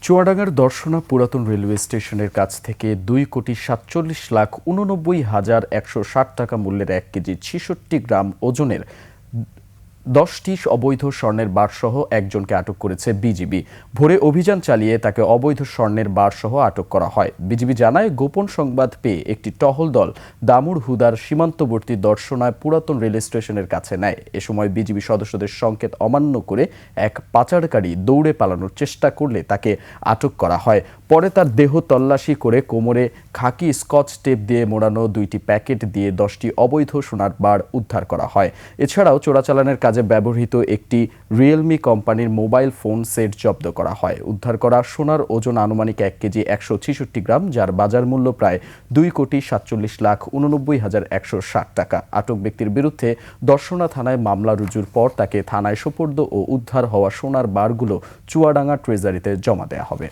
চুয়াডাঙ্গার দর্শনা পুরাতন রেলওয়ে স্টেশনের কাছ থেকে ২,৪৭,৮৯,১৬০ টাকা মূল্যের ১ কেজি ৬৬ গ্রাম ওজনের ১০টি অবৈধ স্বর্ণের বারসহ একজনকে আটক করেছে বিজিবি। ভোরে অভিযান চালিয়ে তাকে অবৈধ স্বর্ণের বারসহ আটক করা হয়। বিজিবি জানায়, গোপন সংবাদ পেয়ে একটি টহল দল দামুড় হুদার সীমান্তবর্তী দর্শনায় পুরাতন রেল স্টেশনের কাছে নেয়। এ সময় বিজিবি সদস্যদের সংকেত অমান্য করে এক পাচারকারী দৌড়ে পালানোর চেষ্টা করলে তাকে আটক করা হয়। পরে তার দেহ তল্লাশি করে কোমরে খাকি স্কচ টেপ দিয়ে মোড়ানো ২টি প্যাকেট দিয়ে ১০টি অবৈধ সোনার বার উদ্ধার করা হয়। এছাড়াও চোরাচালানের কাজে ব্যবহৃত একটি রিয়েলমি কোম্পানির মোবাইল ফোন সেট জব্দ করা হয়। উদ্ধার করা সোনার ওজন আনুমানিক ১ কেজি ১৬৬ গ্রাম, যার বাজার মূল্য প্রায় ২,৪৭,৮৯,১৬০ টাকা। আটক ব্যক্তির বিরুদ্ধে দর্শনা থানায় মামলা রুজুর পর তাকে থানায় সোপর্দ ও উদ্ধার হওয়া সোনার বারগুলো চুয়াডাঙ্গা ট্রেজারিতে জমা দেওয়া হবে।